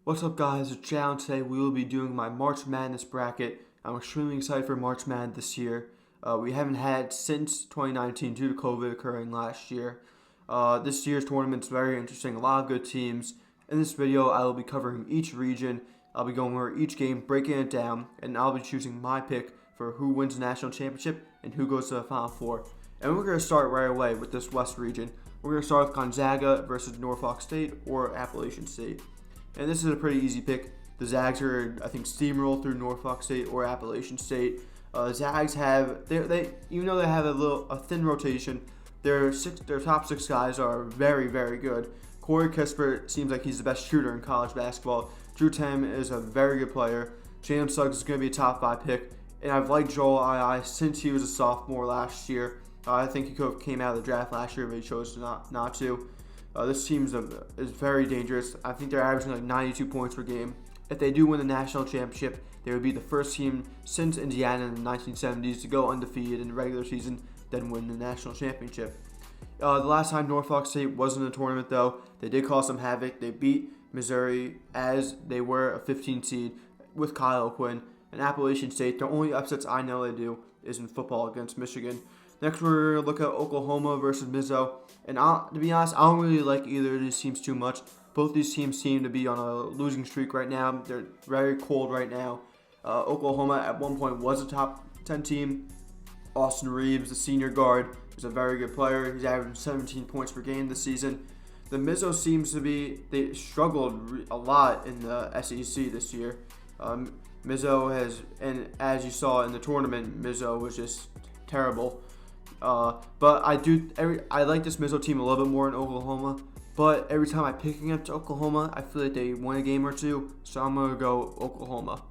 What's up, guys? It's Jao, and today we will be doing my March Madness bracket. I'm extremely excited for March Madness this year. We haven't had since 2019 due to COVID occurring last year. This year's tournament's very interesting, a lot of good teams. In this video, I will be covering each region. I'll be going over each game, breaking it down, and I'll be choosing my pick for who wins the national championship and who goes to the Final Four. And we're going to start right away with this West region. We're going to start with Gonzaga versus Norfolk State or Appalachian State. And this is a pretty easy pick. The Zags are, I think, steamroll through Norfolk State or Appalachian State. Zags have they even though they have a thin rotation, their top six guys are very, very good. Corey Kispert seems like he's the best shooter in college basketball. Drew Timme is a very good player. Jalen Suggs is going to be a top 5 pick, and I've liked Joel II since he was a sophomore last year. I think he could have came out of the draft last year, but he chose not to. This team is very dangerous. I think they're averaging like 92 points per game. If they do win the national championship, they would be the first team since Indiana in the 1970s to go undefeated in the regular season, then win the national championship. The last time Norfolk State was in the tournament, though, they did cause some havoc. They beat Missouri as they were a 15 seed with Kyle Quinn. And Appalachian State, the only upsets I know they do is in football against Michigan. Next, we're going to look at Oklahoma versus Mizzo. And to be honest, I don't really like either of these teams too much. Both these teams seem to be on a losing streak right now. They're very cold right now. Oklahoma at one point was a top 10 team. Austin Reeves, the senior guard, is a very good player. He's averaging 17 points per game this season. The Mizzo seems to be, they struggled a lot in the SEC this year. Mizzo has, and as you saw in the tournament, Mizzo was just terrible. But I like this Mizzo team a little bit more in Oklahoma. But every time I pick against Oklahoma, I feel like they win a game or two. So I'm going to go Oklahoma.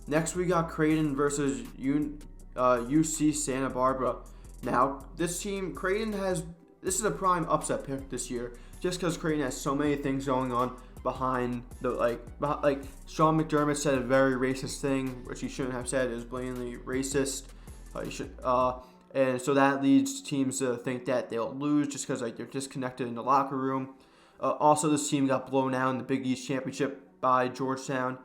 Next, we got Creighton versus UC Santa Barbara. Now, this team, this is a prime upset pick this year. Just because Creighton has so many things going on behind Sean McDermott said a very racist thing, which he shouldn't have said. It was blatantly racist. And so that leads teams to think that they'll lose just because they're disconnected in the locker room. Also, this team got blown out in the Big East Championship by Georgetown.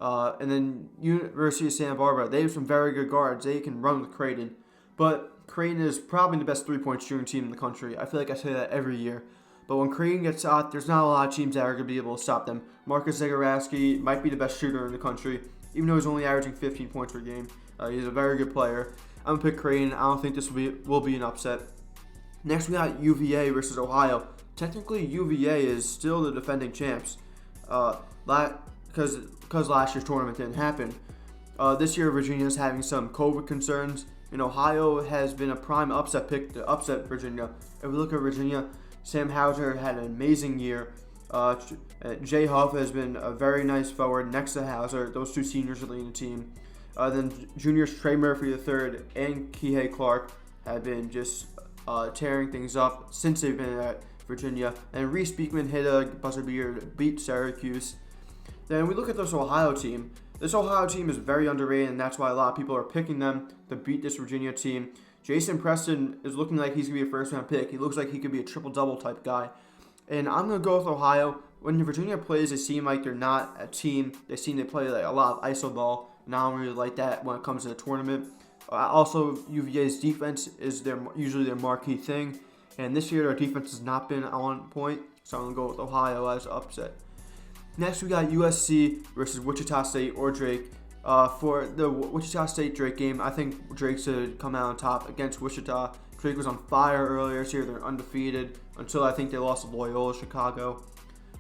And then University of Santa Barbara, they have some very good guards. They can run with Creighton. But Creighton is probably the best three-point shooting team in the country. I feel like I say that every year. But when Creighton gets hot, there's not a lot of teams that are going to be able to stop them. Marcus Zagorowski might be the best shooter in the country, even though he's only averaging 15 points per game. He's a very good player. I'm going to pick Creighton. I don't think this will be an upset. Next, we got UVA versus Ohio. Technically, UVA is still the defending champs because last year's tournament didn't happen. This year, Virginia is having some COVID concerns, and Ohio has been a prime upset pick to upset Virginia. If we look at Virginia, Sam Hauser had an amazing year. Jay Huff has been a very nice forward next to Hauser. Those two seniors are leading the team. Then juniors Trey Murphy III and Kihei Clark have been just tearing things up since they've been at Virginia. And Reese Beekman hit a buzzer beater to beat Syracuse. Then we look at this Ohio team. This Ohio team is very underrated, and that's why a lot of people are picking them to beat this Virginia team. Jason Preston is looking like he's going to be a first-round pick. He looks like he could be a triple-double type guy. And I'm going to go with Ohio. When Virginia plays, they seem like they're not a team. They play like a lot of iso ball. And I don't really like that when it comes to the tournament. Also, UVA's defense is usually their marquee thing. And this year, their defense has not been on point. So I'm going to go with Ohio as an upset. Next, we got USC versus Wichita State or Drake. For the Wichita State-Drake game, I think Drake should come out on top against Wichita. Drake was on fire earlier this year. They're undefeated until I think they lost to Loyola Chicago.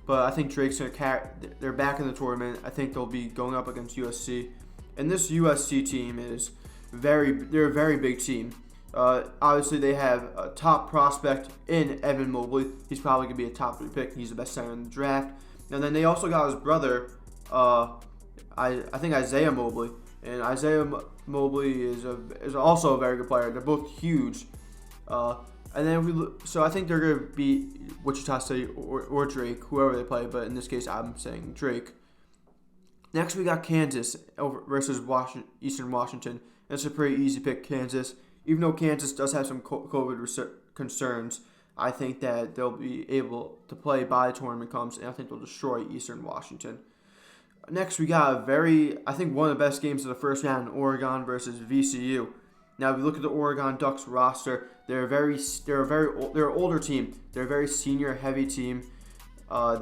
But I think Drake's going to carry. They're back in the tournament. I think they'll be going up against USC. And this USC team is they're a very big team. Obviously, they have a top prospect in Evan Mobley. He's probably going to be a top 3 pick. He's the best center in the draft. And then they also got his brother, I think Isaiah Mobley. And Isaiah Mobley is also a very good player. They're both huge. And then so I think they're going to beat Wichita State or Drake, whoever they play. But in this case, I'm saying Drake. Next, we got Kansas versus Eastern Washington. It's a pretty easy pick, Kansas. Even though Kansas does have some COVID concerns, I think that they'll be able to play by the tournament comes, and I think they'll destroy Eastern Washington. Next, we got I think one of the best games of the first round, Oregon versus VCU. Now, if you look at the Oregon Ducks roster, they're an older team. They're a very senior heavy team. I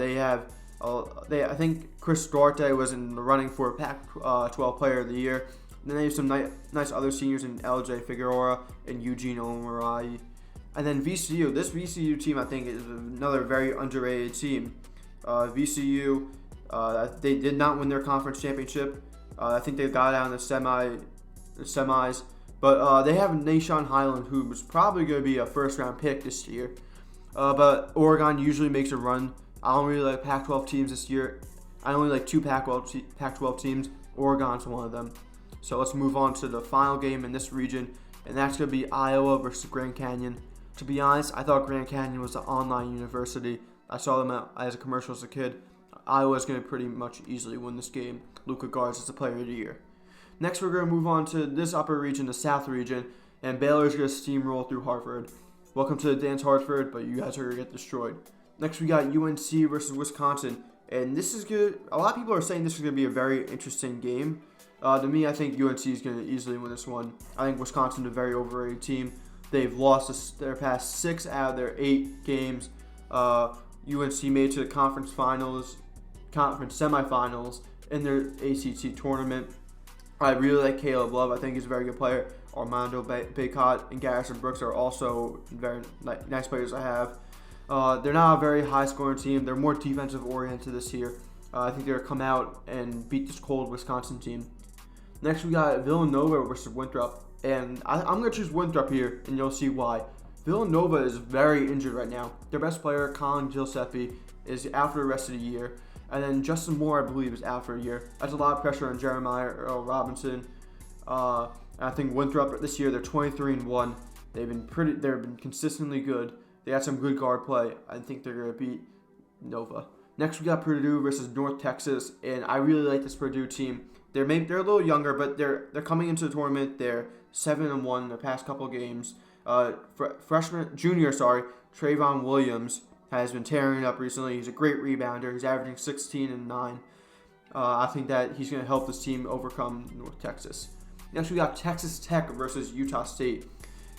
think Chris Duarte was in the running for Pac-12 Player of the Year. Then they have some nice other seniors in LJ Figueroa and Eugene Omorai. And then VCU. This VCU team, I think, is another very underrated team. VCU, they did not win their conference championship. I think they got out in the semis. But they have Nahshon Hyland, who was probably going to be a first-round pick this year. But Oregon usually makes a run. I don't really like Pac-12 teams this year. I only like two Pac-12 teams. Oregon's one of them. So let's move on to the final game in this region, and that's going to be Iowa versus Grand Canyon. To be honest, I thought Grand Canyon was an online university. I saw them as a commercial as a kid. Iowa's going to pretty much easily win this game. Luka Garza is the Player of the Year. Next, we're going to move on to this upper region, the South region, and Baylor's going to steamroll through Hartford. Welcome to the dance, Hartford, but you guys are going to get destroyed. Next, we got UNC versus Wisconsin, and this is good. A lot of people are saying this is going to be a very interesting game. To me, I think UNC is going to easily win this one. I think Wisconsin is a very overrated team. They've lost their past 6 out of their 8 games. UNC made it to the conference semifinals in their ACC tournament. I really like Caleb Love. I think he's a very good player. Armando Bacot and Garrison Brooks are also very nice players I have. They're not a very high-scoring team. They're more defensive-oriented this year. I think they're going to come out and beat this cold Wisconsin team. Next, we got Villanova versus Winthrop. And I'm going to choose Winthrop here, and you'll see why. Villanova is very injured right now. Their best player, Colin Giuseppe, is out for the rest of the year. And then Justin Moore, I believe, is out for a year. That's a lot of pressure on Jeremiah Earl Robinson. I think Winthrop this year, they're 23-1. They've been consistently good. They got some good guard play. I think they're going to beat Nova. Next, we got Purdue versus North Texas, and I really like this Purdue team. They're a little younger, but they're coming into the tournament. They're 7-1 in their past couple games. Junior Trayvon Williams has been tearing it up recently. He's a great rebounder. He's averaging 16 and 9. I think that he's going to help this team overcome North Texas. Next, we got Texas Tech versus Utah State.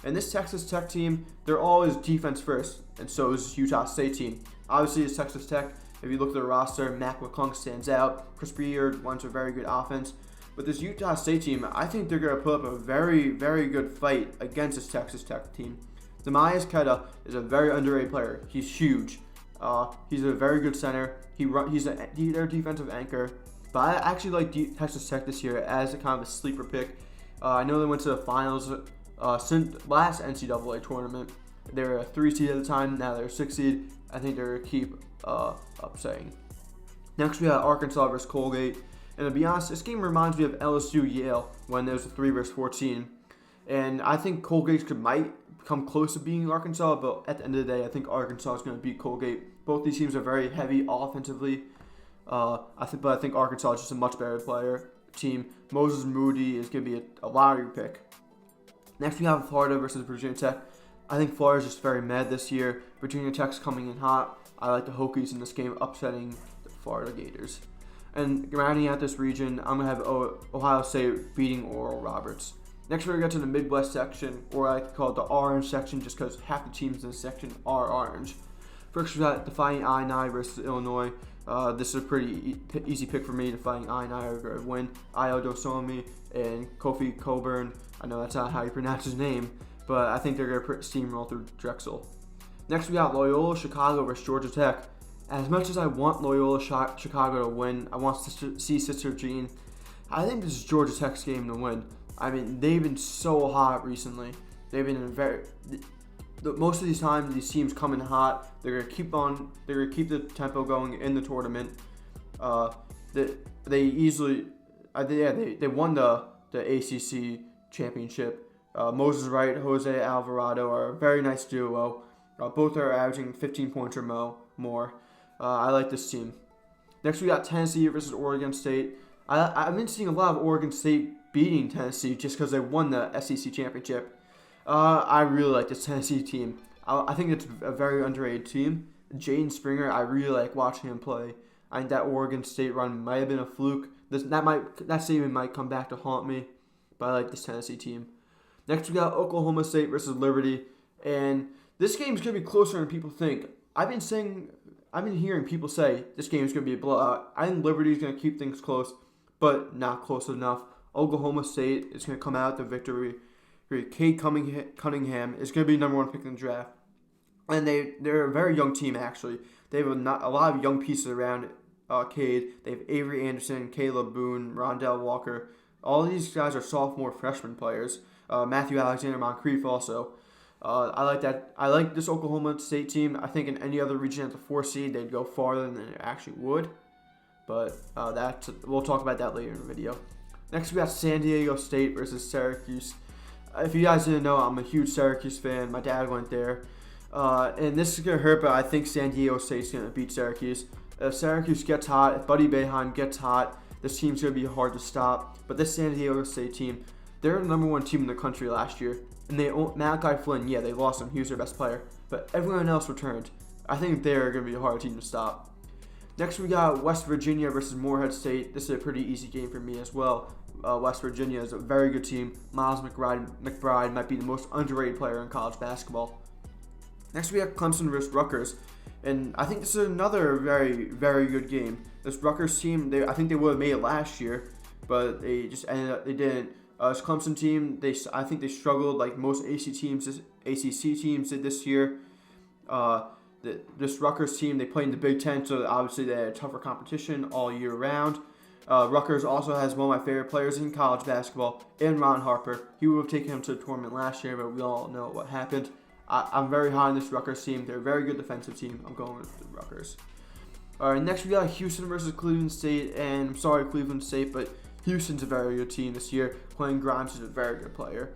And this Texas Tech team, they're always defense first, and so is Utah State team. Obviously, it's Texas Tech. If you look at the roster, Mac McClung stands out. Chris Beard runs a very good offense. But this Utah State team, I think they're going to put up a very, very good fight against this Texas Tech team. Demias Queta is a very underrated player. He's huge. He's a very good center. He's their defensive anchor. But I actually like Texas Tech this year as a kind of a sleeper pick. I know they went to the finals since last NCAA tournament. They were a 3 seed at the time. Now they're a 6 seed. I think they're going to keep upsetting. Next, we have Arkansas versus Colgate. And to be honest, this game reminds me of LSU Yale when there was a 3 versus 14. And I think Colgate might come close to beating Arkansas, but at the end of the day, I think Arkansas is going to beat Colgate. Both these teams are very heavy offensively. I think Arkansas is just a much better team. Moses Moody is going to be a lottery pick. Next, we have Florida versus Virginia Tech. I think Florida is just very mad this year. Virginia Tech's coming in hot. I like the Hokies in this game upsetting the Florida Gators. And rounding out this region, I'm going to have Ohio State beating Oral Roberts. Next, we're going to get to the Midwest section, or I call it the orange section just because half the teams in this section are orange. First, we got Defiant I-9 versus Illinois. This is a pretty easy pick for me. Defiant I-9 are going to win. Ayo Dosomi and Kofi Coburn. I know that's not how you pronounce his name, but I think they're going to steamroll through Drexel. Next, we got Loyola Chicago versus Georgia Tech. As much as I want Loyola Chicago to win, I want to see Sister Jean. I think this is Georgia Tech's game to win. I mean, they've been so hot recently. They've been most of these times these teams come in hot. They're gonna keep the tempo going in the tournament. They won the ACC championship. Moses Wright, Jose Alvarado are a very nice duo. Both are averaging 15 points or more. I like this team. Next, we got Tennessee versus Oregon State. I've been seeing a lot of Oregon State beating Tennessee just because they won the SEC championship. I really like this Tennessee team. I think it's a very underrated team. Jaden Springer, I really like watching him play. I think that Oregon State run might have been a fluke. That statement might come back to haunt me, but I like this Tennessee team. Next, we got Oklahoma State versus Liberty, and this game's gonna be closer than people think. I've been hearing people say this game's gonna be a blowout. I think Liberty's gonna keep things close, but not close enough. Oklahoma State is gonna come out the victory. Cade Cunningham is gonna be number 1 pick in the draft, and they're a very young team actually. They have a lot of young pieces around Cade. They have Avery Anderson, Caleb Boone, Rondell Walker. All these guys are sophomore freshman players. Matthew Alexander Moncrief also. I like that. I like this Oklahoma State team. I think in any other region at the 4 seed, they'd go farther than they actually would. But we'll talk about that later in the video. Next, we got San Diego State versus Syracuse. If you guys didn't know, I'm a huge Syracuse fan. My dad went there. And this is going to hurt, but I think San Diego State's going to beat Syracuse. If Syracuse gets hot, if Buddy Boeheim gets hot, this team's going to be hard to stop. But this San Diego State team, they're the number 1 team in the country last year. And Malachi Flynn, yeah, they lost him. He was their best player. But everyone else returned. I think they're going to be a hard team to stop. Next, we got West Virginia versus Morehead State. This is a pretty easy game for me as well. West Virginia is a very good team. Miles McBride might be the most underrated player in college basketball. Next, we have Clemson versus Rutgers. And I think this is another very, very good game. This Rutgers team, I think they would have made it last year, but they just ended up, they didn't. This Clemson team, I think they struggled like most ACC teams did this year. This Rutgers team, they played in the Big Ten, so obviously they had tougher competition all year round. Rutgers also has one of my favorite players in college basketball, in Ron Harper. He would have taken him to the tournament last year, but we all know what happened. I'm very high on this Rutgers team. They're a very good defensive team. I'm going with the Rutgers. All right, next we got Houston versus Cleveland State, and I'm sorry, Cleveland State, but Houston's a very good team this year. Quentin Grimes is a very good player.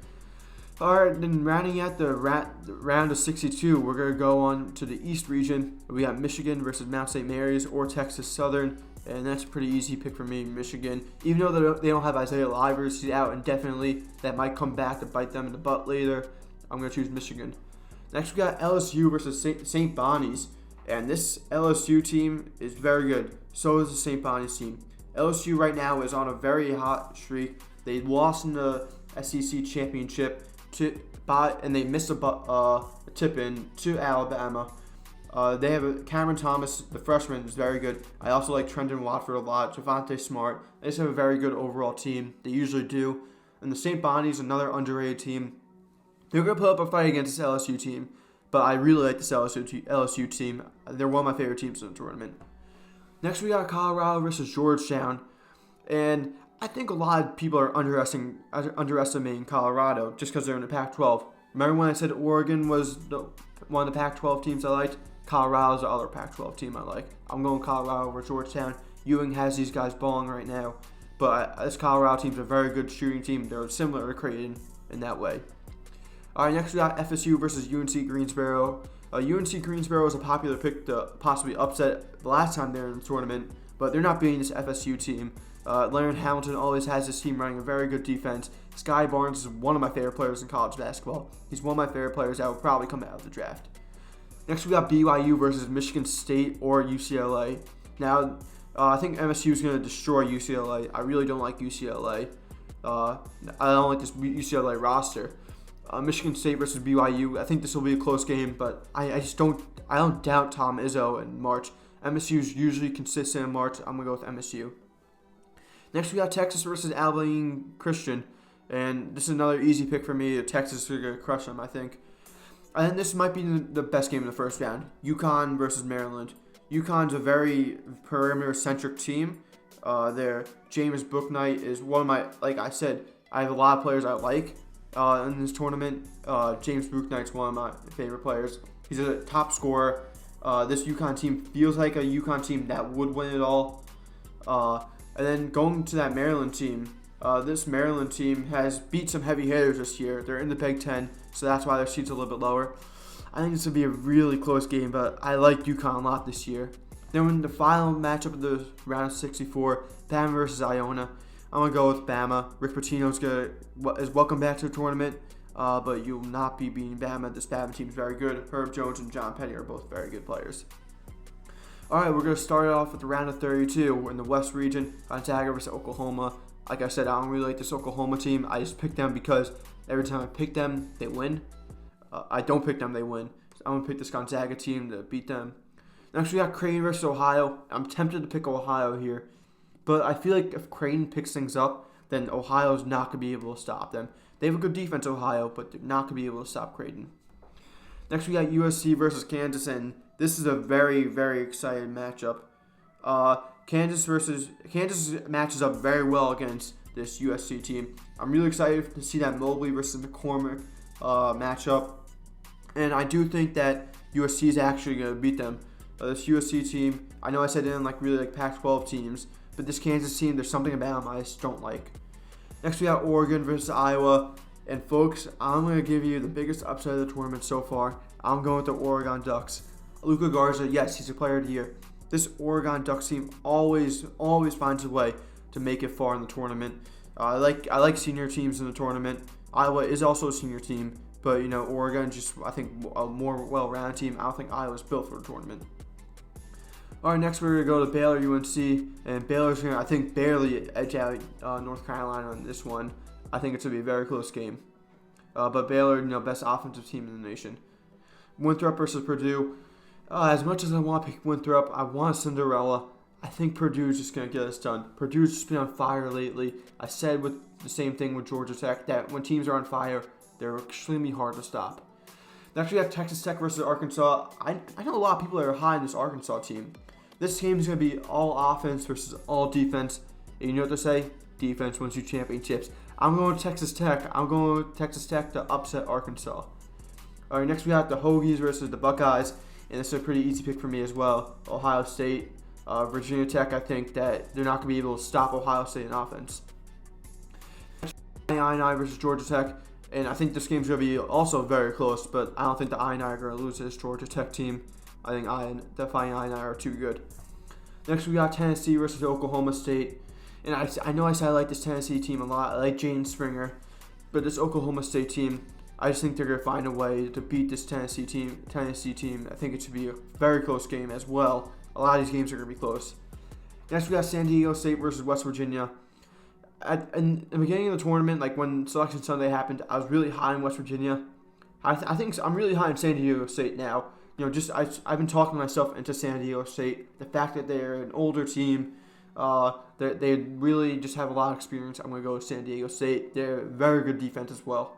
All right, then rounding out the round of 62, we're going to go on to the East region. We got Michigan versus Mount St. Mary's or Texas Southern, and that's a pretty easy pick for me, Michigan. Even though they don't have Isaiah Livers, he's out indefinitely. That might come back to bite them in the butt later. I'm going to choose Michigan. Next, we got LSU versus St. Bonnie's, and this LSU team is very good. So is the St. Bonnie's team. LSU right now is on a very hot streak. They lost in the SEC championship and they missed a tip-in to Alabama. They have Cameron Thomas, the freshman, is very good. I also like Trendon Watford a lot, Javonte Smart. They just have a very good overall team. They usually do. And the St. Bonnie's, another underrated team. They're going to put up a fight against this LSU team, but I really like this LSU team. They're one of my favorite teams in the tournament. Next, we got Colorado versus Georgetown, and I think a lot of people are underestimating Colorado just because they're in the Pac-12. Remember when I said Oregon was one of the Pac-12 teams I liked? Colorado's the other Pac-12 team I like. I'm going Colorado over Georgetown. Ewing has these guys balling right now, but this Colorado team's a very good shooting team. They're similar to Creighton in that way. All right, next we got FSU versus UNC Greensboro. UNC Greensboro was a popular pick to possibly upset the last time they were in the tournament, but they're not beating this FSU team. Leonard Hamilton always has this team running a very good defense. Sky Barnes is one of my favorite players in college basketball. He's one of my favorite players that will probably come out of the draft. Next, we got BYU versus Michigan State or UCLA. Now, I think MSU is going to destroy UCLA. I really don't like UCLA. I don't like this UCLA roster. Michigan State versus BYU. I think this will be a close game, but I don't doubt Tom Izzo in March. MSU is usually consistent in March. I'm going to go with MSU. Next, we got Texas versus Abilene Christian, and this is another easy pick for me. Texas is going to crush them, I think. And this might be the best game in the first round. UConn versus Maryland. UConn's a very perimeter-centric team. James Bouknight is one of my, like I said, I have a lot of players I like in this tournament. James Bouknight's one of my favorite players. He's a top scorer. This UConn team feels like a UConn team that would win it all. And then going to that Maryland team, this Maryland team has beat some heavy hitters this year. They're in the Big Ten, so that's why their seat's a little bit lower. I think this will be a really close game, but I like UConn a lot this year. Then in the final matchup of the round of 64, Bama versus Iona. I'm going to go with Bama. Rick Pitino is welcome back to the tournament. but you'll not be beating Bama. This Bama team is very good. Herb Jones and John Penny are both very good players. All right, we're going to start off with the round of 32. We're in the West region. Gonzaga versus Oklahoma. Like I said, I don't really like this Oklahoma team. I just pick them because every time I pick them, they win. I don't pick them, they win. So I'm going to pick this Gonzaga team to beat them. Next, we got Creighton versus Ohio. I'm tempted to pick Ohio here. But I feel like if Creighton picks things up, then Ohio's not going to be able to stop them. They have a good defense, Ohio, but they're not going to be able to stop Creighton. Next, we got USC versus Kansas, and this is a very, very exciting matchup. Kansas matches up very well against this USC team. I'm really excited to see that Mobley versus McCormick matchup, and I do think that USC is actually going to beat them. This USC team, I know I said they didn't really like Pac-12 teams, but this Kansas team, there's something about them I just don't like. Next, we got Oregon versus Iowa. And folks, I'm going to give you the biggest upset of the tournament so far. I'm going with the Oregon Ducks. Luka Garza, yes, he's a player of the year. This Oregon Ducks team always finds a way to make it far in the tournament. I like senior teams in the tournament. Iowa is also a senior team, but Oregon just, I think, a more well-rounded team. I don't think Iowa's built for the tournament. All right, next we're going to go to Baylor UNC, and Baylor's going to, I think, barely edge out North Carolina on this one. I think it's going to be a very close game. But Baylor, best offensive team in the nation. Winthrop versus Purdue. As much as I want to pick Winthrop, I want Cinderella. I think Purdue's just going to get us done. Purdue's just been on fire lately. I said with the same thing with Georgia Tech, that when teams are on fire, they're extremely hard to stop. Next we have Texas Tech versus Arkansas. I know a lot of people that are high in this Arkansas team. This game is going to be all offense versus all defense. And you know what they say? Defense wins you championships. I'm going with Texas Tech. I'm going with Texas Tech to upset Arkansas. All right, next we have the Hokies versus the Buckeyes. And this is a pretty easy pick for me as well. Ohio State, Virginia Tech, I think that they're not going to be able to stop Ohio State in offense. INI versus Georgia Tech. And I think this game's going to be also very close, but I don't think the INI are going to lose to this Georgia Tech team. I think definitely INI are too good. Next we got Tennessee versus Oklahoma State. And I know I said I like this Tennessee team a lot. I like Jaden Springer. But this Oklahoma State team, I just think they're going to find a way to beat this Tennessee team. I think it should be a very close game as well. A lot of these games are going to be close. Next, we got San Diego State versus West Virginia. In the beginning of the tournament, like when Selection Sunday happened, I was really high in West Virginia. I think I'm really high in San Diego State now. I've been talking myself into San Diego State. The fact that they're an older team, they really just have a lot of experience. I'm going to go with San Diego State. They're very good defense as well.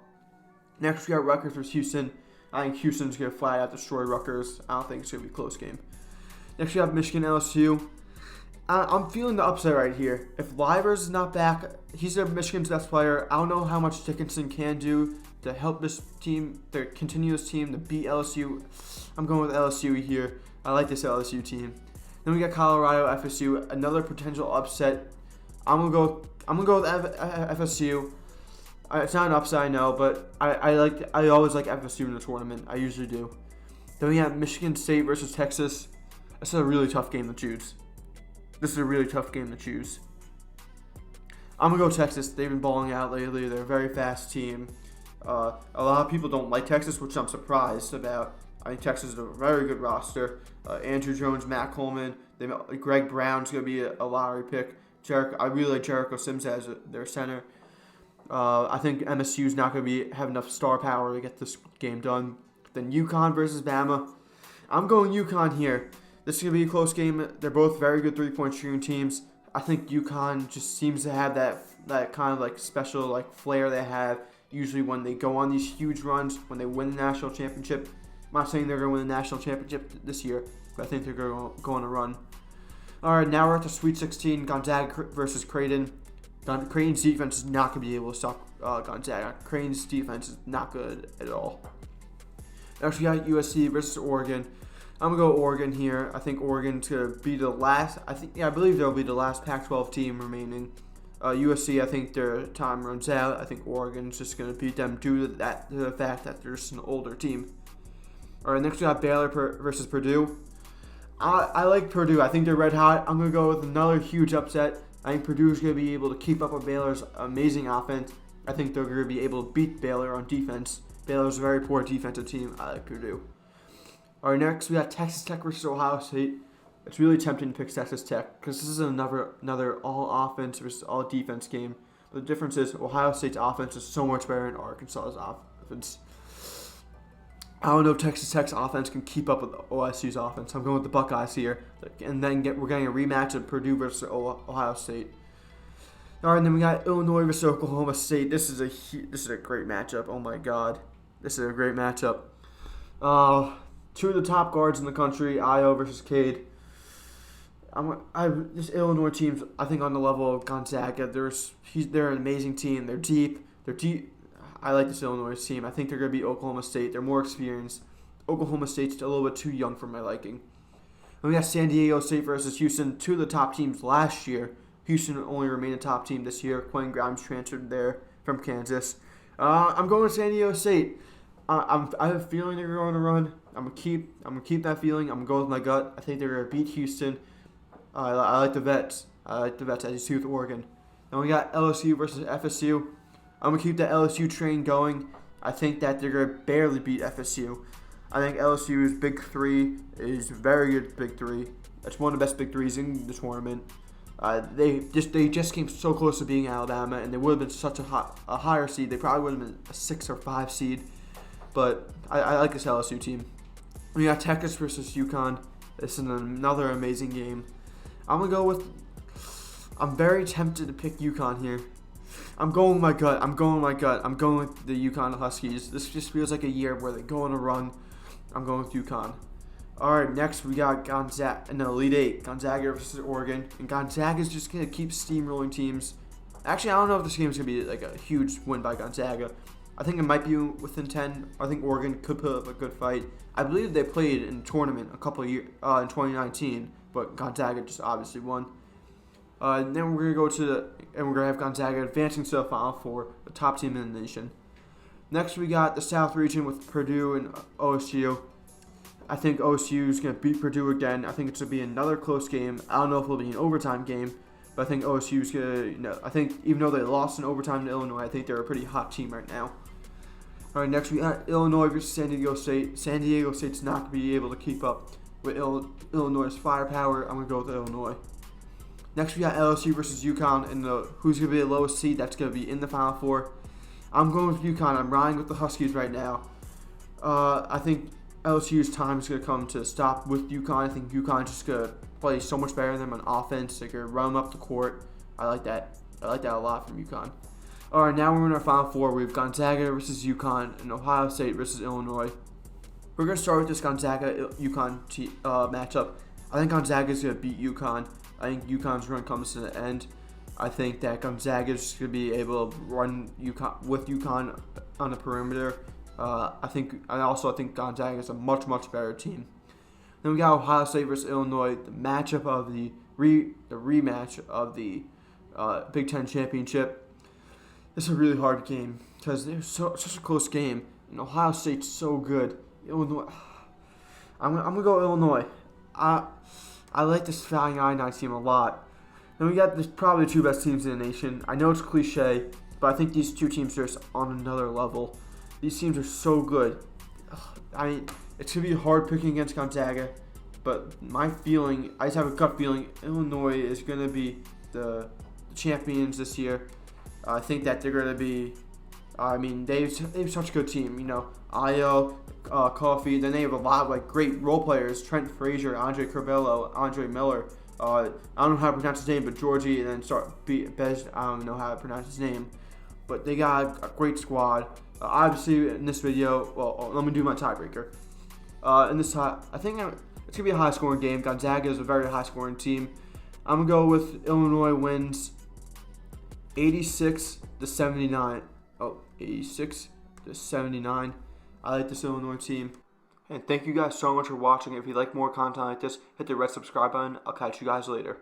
Next, we got Rutgers versus Houston. I think Houston's going to flat out destroy Rutgers. I don't think it's going to be a close game. Next, we have Michigan LSU. I'm feeling the upset right here. If Livers is not back, he's Michigan's best player. I don't know how much Dickinson can do to help this team, their continuous team, to beat LSU. I'm going with LSU here. I like this LSU team. Then we got Colorado FSU, another potential upset. I'm gonna go with FSU. It's not an upset, I know, but I always like FSU in the tournament. I usually do. Then we have Michigan State versus Texas. This is a really tough game to choose. I'm gonna go Texas. They've been balling out lately. They're a very fast team. A lot of people don't like Texas, which I'm surprised about. I think Texas is a very good roster. Andrew Jones, Matt Coleman, Greg Brown's going to be a lottery pick. I really like Jericho Sims as their center. I think MSU's not going to have enough star power to get this game done. Then UConn versus Bama. I'm going UConn here. This is going to be a close game. They're both very good three-point shooting teams. I think UConn just seems to have that kind of like special like flair they have usually when they go on these huge runs, when they win the national championship. I'm not saying they're going to win the national championship this year, but I think they're going to go on a run. All right, now we're at the Sweet 16, Gonzaga versus Creighton. Creighton's defense is not going to be able to stop Gonzaga. Creighton's defense is not good at all. Next, we got USC versus Oregon. I'm going to go Oregon here. I think Oregon's going to be the last. I believe they'll be the last Pac-12 team remaining. USC, I think their time runs out. I think Oregon's just going to beat them due to the fact that they're just an older team. All right, next we got Baylor versus Purdue. I like Purdue. I think they're red hot. I'm going to go with another huge upset. I think Purdue's going to be able to keep up with Baylor's amazing offense. I think they're going to be able to beat Baylor on defense. Baylor's a very poor defensive team. I like Purdue. All right, next we got Texas Tech versus Ohio State. It's really tempting to pick Texas Tech because this is another all offense versus all defense game. But the difference is Ohio State's offense is so much better than Arkansas's offense. I don't know if Texas Tech's offense can keep up with OSU's offense. I'm going with the Buckeyes here, and then we're getting a rematch of Purdue versus Ohio State. All right, and then we got Illinois versus Oklahoma State. This is a great matchup. Oh my God, this is a great matchup. Two of the top guards in the country, Ayo versus Cade. This Illinois team's, I think, on the level of Gonzaga. They're an amazing team. They're deep. I like this Illinois team. I think they're going to beat Oklahoma State. They're more experienced. Oklahoma State's a little bit too young for my liking. And we got San Diego State versus Houston, two of the top teams last year. Houston only remained a top team this year. Quentin Grimes transferred there from Kansas. I'm going with San Diego State. I have a feeling they're going to run. I'm gonna keep that feeling. I'm gonna go with my gut. I think they're gonna beat Houston. I like the vets. As you see with Oregon. Then we got LSU versus FSU. I'm gonna keep the LSU train going. I think that they're gonna barely beat FSU. I think LSU's Big Three is very good. Big Three. That's one of the best Big Threes in the tournament. They just came so close to being Alabama, and they would have been such a higher seed. They probably would have been a 6 or 5 seed. But I like this LSU team. We got Texas versus UConn. This is another amazing game. I'm very tempted to pick UConn here. I'm going with my gut. I'm going with the UConn Huskies. This just feels like a year where they go on a run. I'm going with UConn. All right, next we got Gonzaga in the Elite Eight. Gonzaga versus Oregon. And Gonzaga's just going to keep steamrolling teams. Actually, I don't know if this game is going to be like a huge win by Gonzaga. I think it might be within 10. I think Oregon could put up a good fight. I believe they played in a tournament a couple of years in 2019, but Gonzaga just obviously won. And then we're gonna have Gonzaga advancing to the Final Four, the top team in the nation. Next, we got the South region with Purdue and OSU. I think OSU is gonna beat Purdue again. I think it's gonna be another close game. I don't know if it'll be an overtime game, but I think OSU is gonna. I think even though they lost in overtime to Illinois, I think they're a pretty hot team right now. All right, next we got Illinois versus San Diego State. San Diego State's not going to be able to keep up with Illinois' firepower. I'm going to go with Illinois. Next we got LSU versus UConn, and who's going to be the lowest seed that's going to be in the Final Four. I'm going with UConn. I'm riding with the Huskies right now. I think LSU's time is going to come to stop with UConn. I think UConn's just going to play so much better than them on offense. They're going to run them up the court. I like that. I like that a lot from UConn. All right, now we're in our Final Four. We have Gonzaga versus UConn and Ohio State versus Illinois. We're going to start with this Gonzaga-UConn matchup. I think Gonzaga is going to beat UConn. I think UConn's run comes to the end. I think that Gonzaga is going to be able to run UConn on the perimeter. I think Gonzaga is a much better team. Then we got Ohio State versus Illinois, the matchup of the rematch of the Big Ten championship. This is a really hard game because it's such a close game, and Ohio State's so good. Illinois, I'm gonna go Illinois. I like this Fighting Illini team a lot. Then we got probably the two best teams in the nation. I know it's cliche, but I think these two teams are just on another level. These teams are so good. I mean, it's gonna be hard picking against Gonzaga, but my feeling, I just have a gut feeling, Illinois is gonna be the champions this year. I think that they're going to be. They have such a good team. Ayo, Coffee. Then they have a lot of great role players: Trent Frazier, Andre Curbelo, Andre Miller. I don't know how to pronounce his name, but Georgie. And then Bez. I don't know how to pronounce his name, but they got a great squad. Obviously, in this video, let me do my tiebreaker. I think it's gonna be a high-scoring game. Gonzaga is a very high-scoring team. I'm gonna go with Illinois wins 86-79. 86-79. I like this Illinois team. And thank you guys so much for watching. If you like more content like this, hit the red subscribe button. I'll catch you guys later.